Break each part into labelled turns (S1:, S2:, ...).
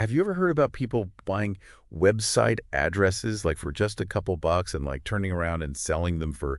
S1: Have you ever heard about people buying website addresses like for just a couple bucks and like turning around and selling them for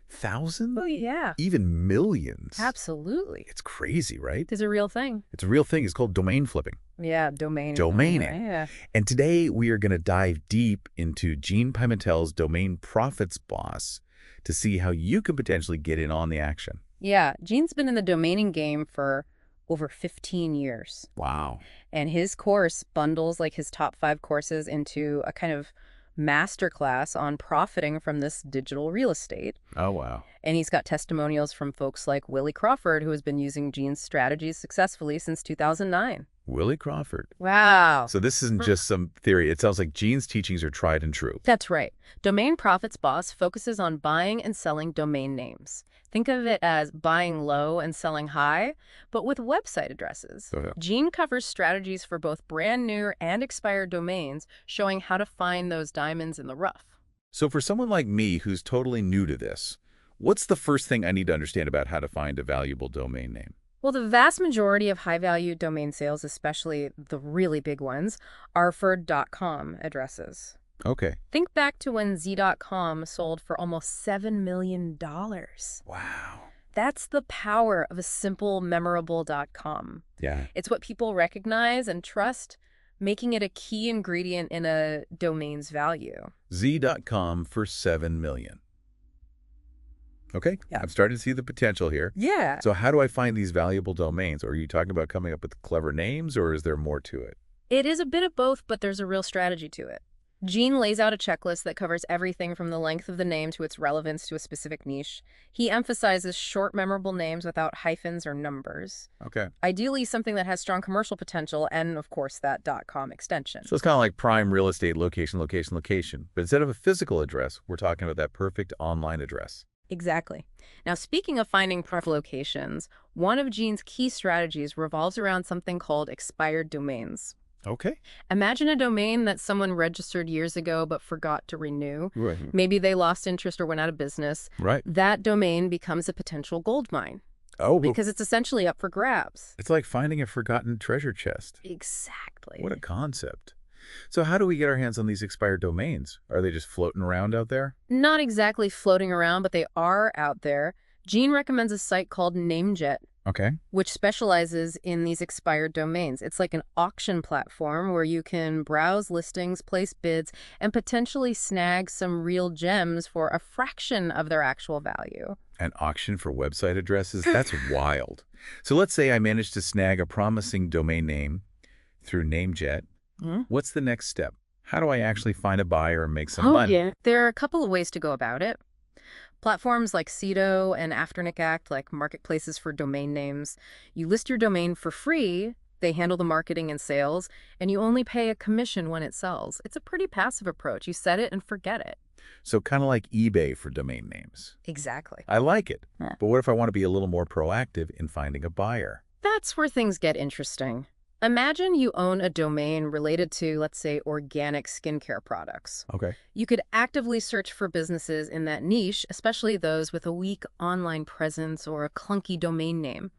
S1: thousands,
S2: Oh, yeah,
S1: even millions?
S2: absolutely.
S1: It's crazy, right?
S2: It's a real thing.
S1: It's a real thing. It's called domain flipping.
S2: Yeah, domain.
S1: Domaining.
S2: Yeah.
S1: And today we are going to dive deep into Gene Pimentel's Domain Profits Boss to see how you can potentially get in on the action.
S2: Yeah, Gene's been in the domaining game for over 15 years.
S1: Wow.
S2: And his course bundles like his top 5 courses into a kind of masterclass on profiting from this digital real estate.
S1: Oh, wow.
S2: And he's got testimonials from folks like Willie Crawford, who has been using Gene's strategies successfully since 2009.
S1: Willie Crawford.
S2: Wow.
S1: So this isn't just some theory. It sounds like Gene's teachings are tried and true.
S2: That's right. Domain Profits Boss focuses on buying and selling domain names. Think of it as buying low and selling high, but with website addresses.
S1: Okay.
S2: Gene covers strategies for both brand new and expired domains, showing how to find those diamonds in the rough.
S1: So for someone like me who's totally new to this, what's the first thing I need to understand about how to find a valuable domain name?
S2: Well, the vast majority of high-value domain sales, especially the really big ones, are for .com addresses.
S1: Okay.
S2: Think back to when Z.com sold for almost $7 million.
S1: Wow.
S2: That's the power of a simple, memorable .com.
S1: Yeah.
S2: It's what people recognize and trust, making it a key ingredient in a domain's value.
S1: Z.com for $7 million. Okay.
S2: Yeah.
S1: I'm starting to see the potential here.
S2: Yeah.
S1: So how do I find these valuable domains? Are you talking about coming up with clever names, or is there more to it?
S2: It is a bit of both, but there's a real strategy to it. Gene lays out a checklist that covers everything from the length of the name to its relevance to a specific niche. He emphasizes short, memorable names without hyphens or numbers.
S1: Okay.
S2: Ideally, something that has strong commercial potential and, of course, that .com extension.
S1: So it's kind of like prime real estate location, location, location. But instead of a physical address, we're talking about that perfect online address.
S2: Exactly. Now, speaking of finding perfect locations, one of Gene's key strategies revolves around something called expired domains.
S1: Okay.
S2: Imagine a domain that someone registered years ago but forgot to renew.
S1: Right.
S2: Maybe they lost interest or went out of business.
S1: Right.
S2: That domain becomes a potential gold mine
S1: Oh,
S2: because it's essentially up for grabs.
S1: it's like finding a forgotten treasure chest.
S2: Exactly.
S1: What a concept. So how do we get our hands on these expired domains? Are they just floating around out there?
S2: Not exactly floating around, but they are out there. Gene recommends a site called NameJet,
S1: Okay.
S2: which specializes in these expired domains. It's like an auction platform where you can browse listings, place bids, and potentially snag some real gems for a fraction of their actual value.
S1: An auction for website addresses? That's wild. So let's say I managed to snag a promising domain name through NameJet. What's the next step? How do I actually find a buyer and make some money?
S2: Yeah. There are a couple of ways to go about it. Platforms like Cedo and Afternic act like marketplaces for domain names. You list your domain for free, they handle the marketing and sales, and you only pay a commission when it sells. It's a pretty passive approach. You set it and forget it.
S1: So kind of like eBay for domain names.
S2: Exactly.
S1: I like it.
S2: Yeah.
S1: But what if I want to be a little more proactive in finding a buyer?
S2: That's where things get interesting. Imagine you own a domain related to, let's say, organic skincare products.
S1: Okay.
S2: You could actively search for businesses in that niche, especially those with a weak online presence or a clunky domain name.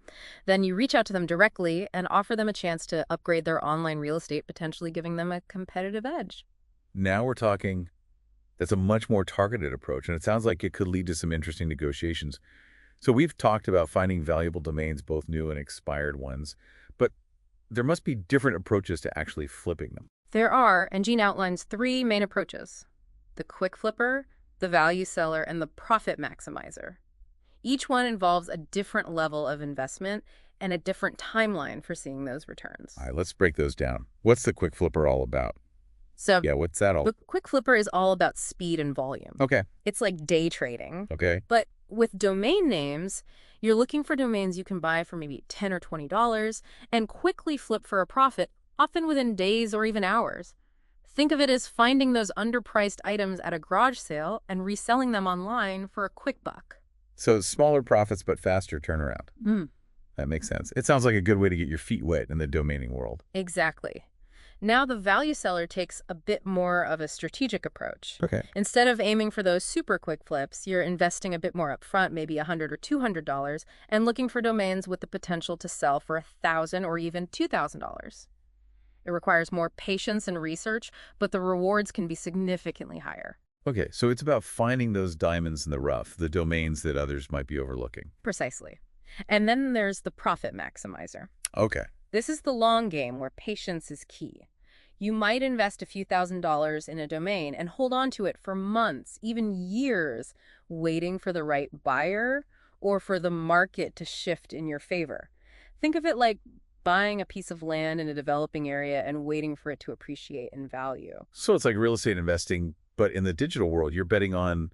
S2: Then you reach out to them directly and offer them a chance to upgrade their online real estate, potentially giving them a competitive edge.
S1: Now we're talking, that's a much more targeted approach, and it sounds like it could lead to some interesting negotiations. So we've talked about finding valuable domains, both new and expired ones, but there must be different approaches to actually flipping them.
S2: There are, and Gene outlines 3 main approaches: the quick flipper, the value seller, and the profit maximizer. Each one involves a different level of investment and a different timeline for seeing those returns.
S1: All right, let's break those down. What's the quick flipper all about?
S2: So
S1: Yeah, what's that all?
S2: the quick flipper is all about speed and volume.
S1: Okay.
S2: It's like day trading.
S1: Okay.
S2: But with domain names, you're looking for domains you can buy for maybe $10 or $20 and quickly flip for a profit, often within days or even hours. Think of it as finding those underpriced items at a garage sale and reselling them online for a quick buck.
S1: So smaller profits but faster turnaround. That makes sense. It sounds like a good way to get your feet wet in the domaining world.
S2: Exactly. Now the value seller takes a bit more of a strategic approach.
S1: Okay.
S2: Instead of aiming for those super quick flips, you're investing a bit more upfront, maybe $100 or $200, and looking for domains with the potential to sell for $1,000 or even $2,000. It requires more patience and research, but the rewards can be significantly higher.
S1: Okay, so it's about finding those diamonds in the rough, the domains that others might be overlooking.
S2: Precisely. And then there's the profit maximizer.
S1: Okay.
S2: This is the long game where patience is key. You might invest a few $1,000s in a domain and hold on to it for months, even years, waiting for the right buyer or for the market to shift in your favor. Think of it like buying a piece of land in a developing area and waiting for it to appreciate in value.
S1: So it's like real estate investing, but in the digital world, you're betting on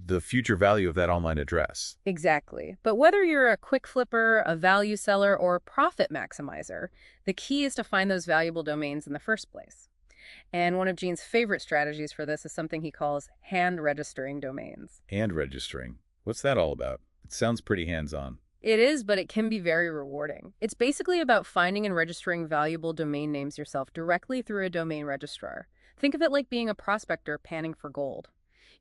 S1: the future value of that online address.
S2: Exactly. But whether you're a quick flipper, a value seller, or a profit maximizer, the key is to find those valuable domains in the first place. And one of Gene's favorite strategies for this is something he calls hand registering domains.
S1: And registering. What's that all about? It sounds pretty hands-on.
S2: It is, but it can be very rewarding. It's basically about finding and registering valuable domain names yourself directly through a domain registrar. Think of it like being a prospector panning for gold.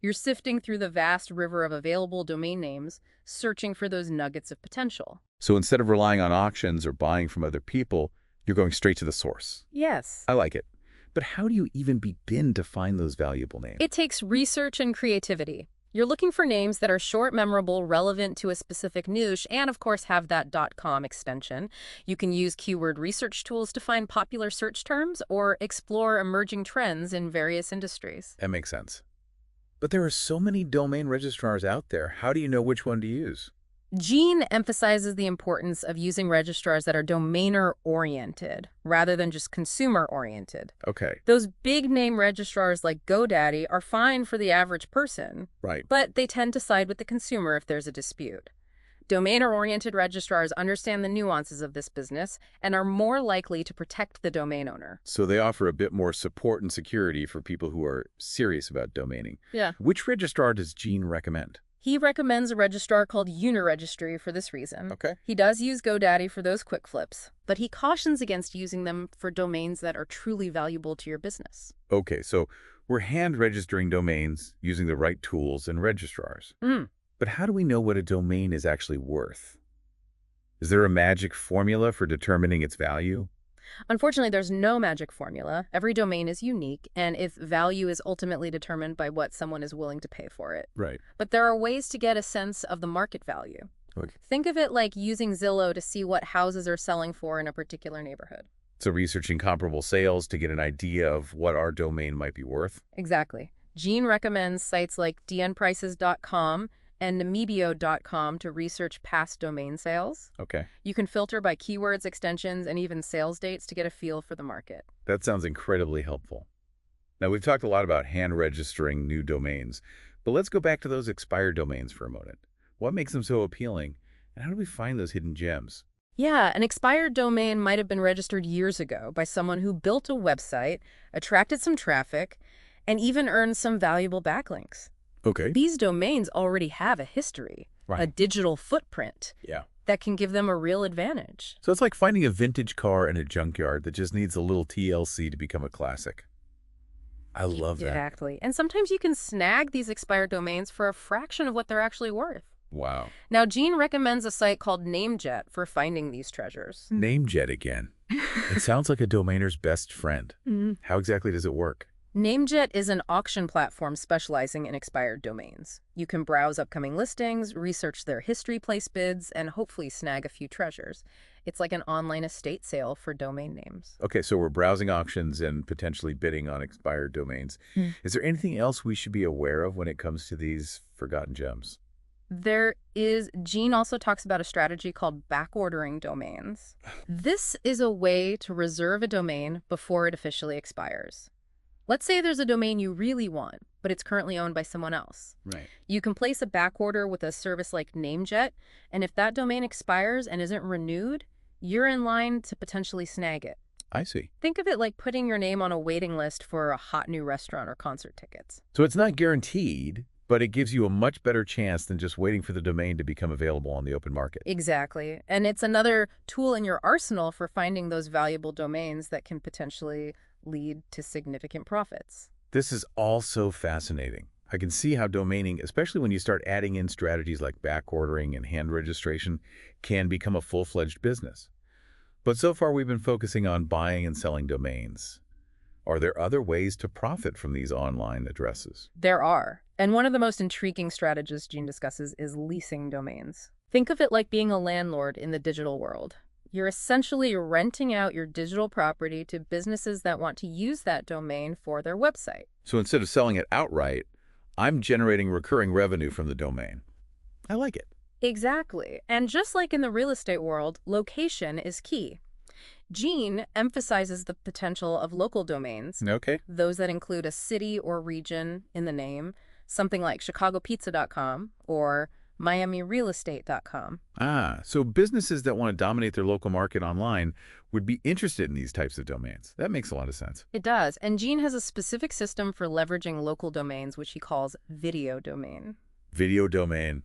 S2: You're sifting through the vast river of available domain names, searching for those nuggets of potential.
S1: So instead of relying on auctions or buying from other people, you're going straight to the source.
S2: Yes.
S1: I like it. But how do you even begin to find those valuable names?
S2: It takes research and creativity. You're looking for names that are short, memorable, relevant to a specific niche, and of course have that .com extension. You can use keyword research tools to find popular search terms or explore emerging trends in various industries.
S1: That makes sense. But there are so many domain registrars out there. How do you know which one to use?
S2: Gene emphasizes the importance of using registrars that are domainer-oriented rather than just consumer-oriented.
S1: Okay.
S2: Those big-name registrars like GoDaddy are fine for the average person,
S1: Right.
S2: but they tend to side with the consumer if there's a dispute. Domainer-oriented registrars understand the nuances of this business and are more likely to protect the domain owner.
S1: So they offer a bit more support and security for people who are serious about domaining.
S2: Yeah.
S1: Which registrar does Gene recommend?
S2: He recommends a registrar called Uniregistry for this reason.
S1: Okay.
S2: He does use GoDaddy for those quick flips, but he cautions against using them for domains that are truly valuable to your business.
S1: Okay, so we're hand registering domains using the right tools and registrars. But how do we know what a domain is actually worth? Is there a magic formula for determining its value?
S2: Unfortunately, there's no magic formula. Every domain is unique, and its value is ultimately determined by what someone is willing to pay for it.
S1: Right.
S2: But there are ways to get a sense of the market value.
S1: Okay.
S2: Think of it like using Zillow to see what houses are selling for in a particular neighborhood.
S1: So researching comparable sales to get an idea of what our domain might be worth?
S2: Exactly. Gene recommends sites like dnprices.com and namibio.com to research past domain sales.
S1: Okay.
S2: You can filter by keywords, extensions, and even sales dates to get a feel for the market.
S1: That sounds incredibly helpful. Now, we've talked a lot about hand registering new domains, but let's go back to those expired domains for a moment. What makes them so appealing, and how do we find those hidden gems?
S2: Yeah, an expired domain might have been registered years ago by someone who built a website, attracted some traffic, and even earned some valuable backlinks.
S1: Okay.
S2: These domains already have a history, a
S1: Right.
S2: digital footprint
S1: Yeah.
S2: that can give them a real advantage.
S1: So it's like finding a vintage car in a junkyard that just needs a little TLC to become a classic. I love that.
S2: Exactly. And sometimes you can snag these expired domains for a fraction of what they're actually worth.
S1: Wow.
S2: Now, Gene recommends a site called NameJet for finding these treasures.
S1: NameJet again. It sounds like a domainer's best friend. How exactly does it work?
S2: NameJet is an auction platform specializing in expired domains. You can browse upcoming listings, research their history, place bids, and hopefully snag a few treasures. It's like an online estate sale for domain names.
S1: Okay, so we're browsing auctions and potentially bidding on expired domains. Is there anything else we should be aware of when it comes to these forgotten gems?
S2: Gene also talks about a strategy called backordering domains. This is a way to reserve a domain before it officially expires. Let's say there's a domain you really want, but it's currently owned by someone else.
S1: Right.
S2: You can place a back order with a service like NameJet, and if that domain expires and isn't renewed, you're in line to potentially snag it.
S1: I see.
S2: Think of it like putting your name on a waiting list for a hot new restaurant or concert tickets.
S1: So it's not guaranteed, but it gives you a much better chance than just waiting for the domain to become available on the open market.
S2: Exactly. And it's another tool in your arsenal for finding those valuable domains that can potentially lead to significant profits.
S1: This is all so fascinating. I can see how domaining, especially when you start adding in strategies like back ordering and hand registration, can become a full-fledged business. But so far we've been focusing on buying and selling domains. Are there other ways to profit from these online addresses?
S2: There are. And one of the most intriguing strategies Gene discusses is leasing domains. Think of it like being a landlord in the digital world. You're essentially renting out your digital property to businesses that want to use that domain for their website.
S1: So instead of selling it outright, I'm generating recurring revenue from the domain. I like it.
S2: Exactly. And just like in the real estate world, location is key. Gene emphasizes the potential of local domains,
S1: Okay.
S2: those that include a city or region in the name, something like chicagopizza.com or miamirealestate.com.
S1: So businesses that want to dominate their local market online would be interested in these types of domains. That makes a lot of sense.
S2: It does, and Gene has a specific system for leveraging local domains, which he calls video domain.
S1: Video domain.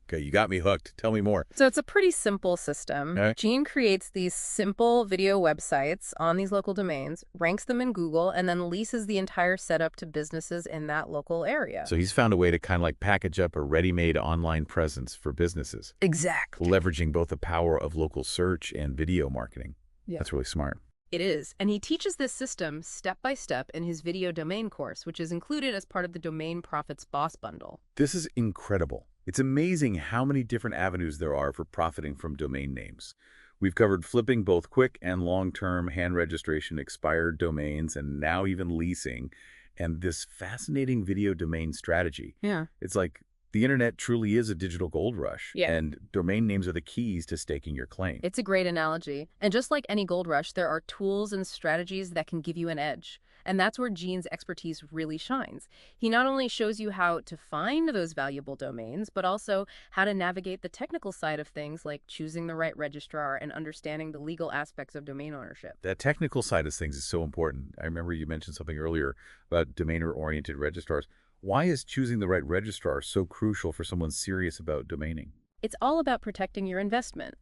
S1: Okay, you got me hooked. Tell me more.
S2: So it's a pretty simple system.
S1: Okay.
S2: Gene creates these simple video websites on these local domains, ranks them in Google, and then leases the entire setup to businesses in that local area.
S1: So he's found a way to kind of like package up a ready-made online presence for businesses,
S2: Exactly.
S1: leveraging both the power of local search and video marketing.
S2: Yeah.
S1: That's really smart.
S2: It is, and he teaches this system step by step in his video domain course, which is included as part of the Domain Profits Boss Bundle.
S1: This is incredible. It's amazing how many different avenues there are for profiting from domain names. We've covered flipping both quick and long-term hand registration expired domains and now even leasing, and this fascinating video domain strategy.
S2: Yeah.
S1: It's like the internet truly is a digital gold rush,
S2: Yeah.
S1: and domain names are the keys to staking your claim.
S2: It's a great analogy. And just like any gold rush, there are tools and strategies that can give you an edge. And that's where Gene's expertise really shines. He not only shows you how to find those valuable domains, but also how to navigate the technical side of things like choosing the right registrar and understanding the legal aspects of domain ownership.
S1: That technical side of things is so important. I remember you mentioned something earlier about domainer-oriented registrars. Why is choosing the right registrar so crucial for someone serious about domaining?
S2: It's all about protecting your investment.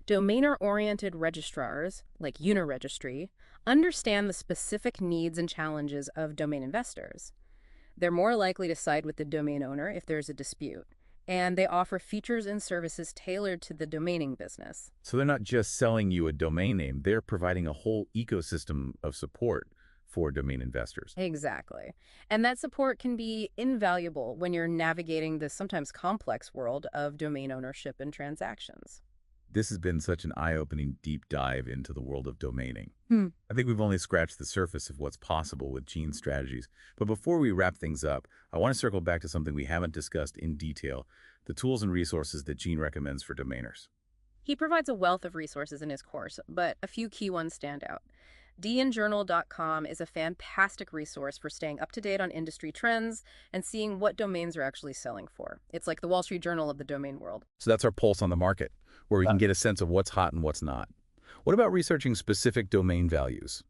S2: Domainer-oriented registrars, like Uniregistry, understand the specific needs and challenges of domain investors. They're more likely to side with the domain owner if there's a dispute, and they offer features and services tailored to the domaining business.
S1: So they're not just selling you a domain name, they're providing a whole ecosystem of support for domain investors.
S2: Exactly. And that support can be invaluable when you're navigating the sometimes complex world of domain ownership and transactions.
S1: This has been such an eye-opening deep dive into the world of domaining.
S2: Hmm.
S1: I think we've only scratched the surface of what's possible with Gene's strategies. But before we wrap things up, I want to circle back to something we haven't discussed in detail, the tools and resources that Gene recommends for domainers.
S2: He provides a wealth of resources in his course, but a few key ones stand out. dnjournal.com is a fantastic resource for staying up to date on industry trends and seeing what domains are actually selling for. It's like the Wall Street Journal of the domain world.
S1: So that's our pulse on the market, where we can get a sense of what's hot and what's not. What about researching specific domain values?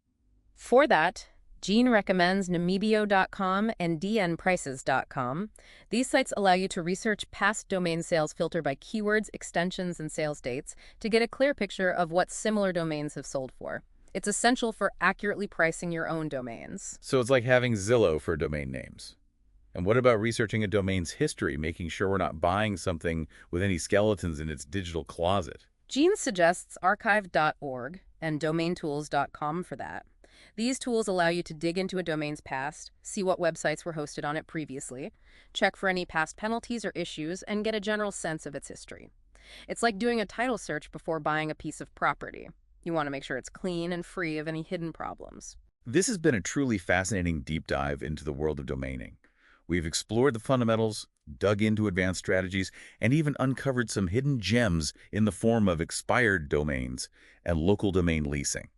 S2: For that, Gene recommends namibio.com and dnprices.com. These sites allow you to research past domain sales filtered by keywords, extensions, and sales dates to get a clear picture of what similar domains have sold for. It's essential for accurately pricing your own domains.
S1: So it's like having Zillow for domain names. And what about researching a domain's history, making sure we're not buying something with any skeletons in its digital closet?
S2: Gene suggests archive.org and domaintools.com for that. These tools allow you to dig into a domain's past, see what websites were hosted on it previously, check for any past penalties or issues, and get a general sense of its history. It's like doing a title search before buying a piece of property. You want to make sure it's clean and free of any hidden problems.
S1: This has been a truly fascinating deep dive into the world of domaining. We've explored the fundamentals, dug into advanced strategies, and even uncovered some hidden gems in the form of expired domains and local domain leasing.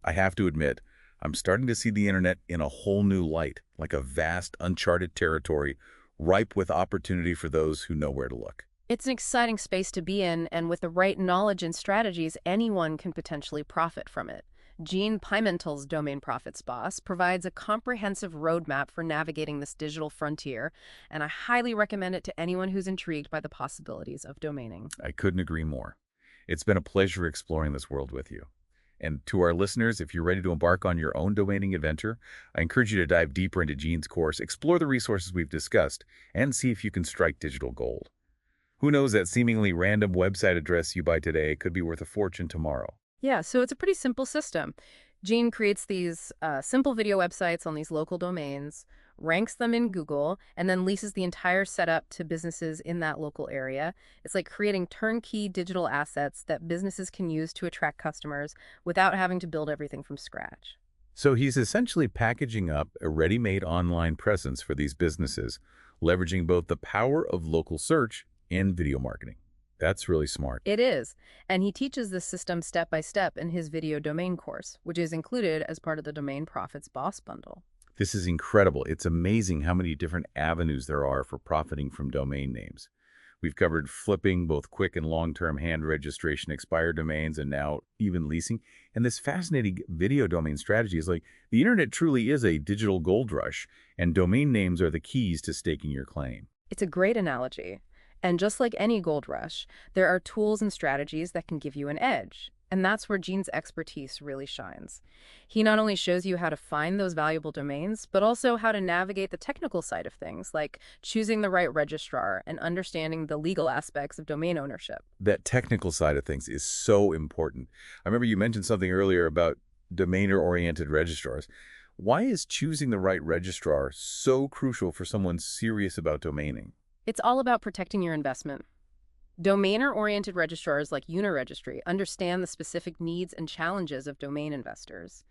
S1: I have to admit, I'm starting to see the internet in a whole new light, like a vast, uncharted territory, ripe with opportunity for those who know where to look.
S2: It's an exciting space to be in, and with the right knowledge and strategies, anyone can potentially profit from it. Gene Pimentel's Domain Profits Boss provides a comprehensive roadmap for navigating this digital frontier, and I highly recommend it to anyone who's intrigued by the possibilities of domaining.
S1: I couldn't agree more. It's been a pleasure exploring this world with you. And to our listeners, if you're ready to embark on your own domaining adventure, I encourage you to dive deeper into Gene's course, explore the resources we've discussed, and see if you can strike digital gold. Who knows, that seemingly random website address you buy today could be worth a fortune tomorrow.
S2: Yeah, so it's a pretty simple system. Gene creates these simple video websites on these local domains, ranks them in Google, and then leases the entire setup to businesses in that local area. It's like creating turnkey digital assets that businesses can use to attract customers without having to build everything from scratch.
S1: So he's essentially packaging up a ready-made online presence for these businesses, leveraging both the power of local search and video marketing. That's really smart.
S2: It is, and he teaches this system step by step in his video domain course, which is included as part of the Domain Profits Boss Bundle.
S1: This is incredible. It's amazing how many different avenues there are for profiting from domain names. We've covered flipping, both quick and long-term hand registration, expired domains, and now even leasing. And this fascinating video domain strategy is like the internet truly is a digital gold rush, and domain names are the keys to staking your claim.
S2: It's a great analogy. And just like any gold rush, there are tools and strategies that can give you an edge. And that's where Gene's expertise really shines. He not only shows you how to find those valuable domains, but also how to navigate the technical side of things, like choosing the right registrar and understanding the legal aspects of domain ownership.
S1: That technical side of things is so important. I remember you mentioned something earlier about domainer-oriented registrars. Why is choosing the right registrar so crucial for someone serious about domaining?
S2: It's all about protecting your investment. Domainer-oriented registrars like Uniregistry understand the specific needs and challenges of domain investors.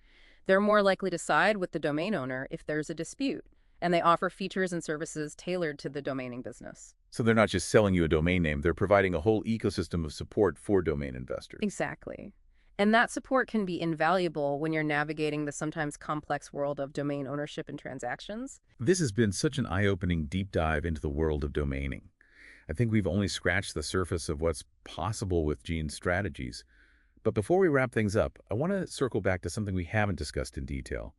S2: They're more likely to side with the domain owner if there's a dispute, and they offer features and services tailored to the domaining business.
S1: So they're not just selling you a domain name, they're providing a whole ecosystem of support for domain investors.
S2: Exactly. And that support can be invaluable when you're navigating the sometimes complex world of domain ownership and transactions.
S1: This has been such an eye-opening deep dive into the world of domaining. I think we've only scratched the surface of what's possible with Gene's strategies. But before we wrap things up, I want to circle back to something we haven't discussed in detail: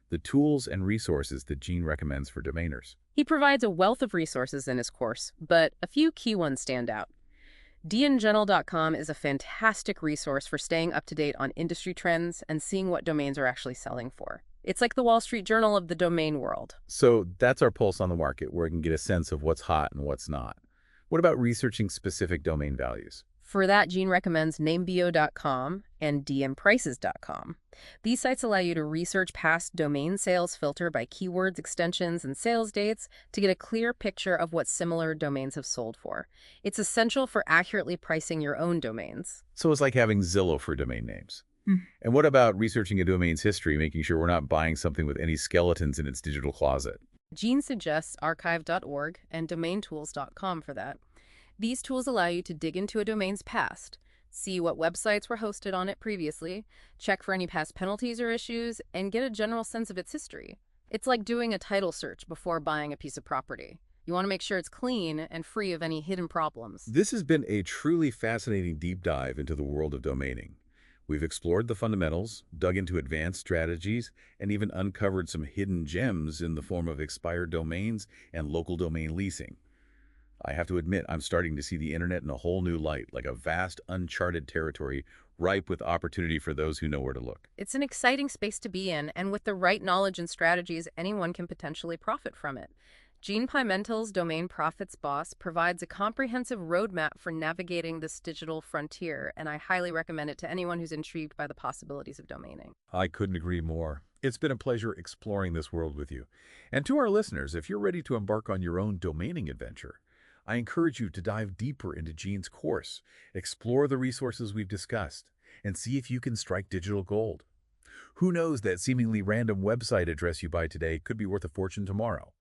S1: the tools and resources that Gene recommends for domainers.
S2: He provides a wealth of resources in his course, but a few key ones stand out. dngentle.com is a fantastic resource for staying up to date on industry trends and seeing what domains are actually selling for. It's like the Wall Street Journal of the domain world.
S1: So that's our pulse on the market, where we can get a sense of what's hot and what's not. What about researching specific domain values?
S2: For that, Gene recommends namebio.com and dmprices.com. These sites allow you to research past domain sales filter by keywords, extensions, and sales dates to get a clear picture of what similar domains have sold for. It's essential for accurately pricing your own domains.
S1: So it's like having Zillow for domain names. And what about researching a domain's history, making sure we're not buying something with any skeletons in its digital closet?
S2: Gene suggests archive.org and domaintools.com for that. These tools allow you to dig into a domain's past, see what websites were hosted on it previously, check for any past penalties or issues, and get a general sense of its history. It's like doing a title search before buying a piece of property. You want to make sure it's clean and free of any hidden problems.
S1: This has been a truly fascinating deep dive into the world of domaining. We've explored the fundamentals, dug into advanced strategies, and even uncovered some hidden gems in the form of expired domains and local domain leasing. I have to admit, I'm starting to see the internet in a whole new light, like a vast, uncharted territory ripe with opportunity for those who know where to look.
S2: It's an exciting space to be in, and with the right knowledge and strategies, anyone can potentially profit from it. Gene Pimentel's Domain Profits Boss provides a comprehensive roadmap for navigating this digital frontier, and I highly recommend it to anyone who's intrigued by the possibilities of domaining.
S1: I couldn't agree more. It's been a pleasure exploring this world with you. And to our listeners, if you're ready to embark on your own domaining adventure, I encourage you to dive deeper into Gene's course, explore the resources we've discussed, and see if you can strike digital gold. Who knows, that seemingly random website address you buy today could be worth a fortune tomorrow.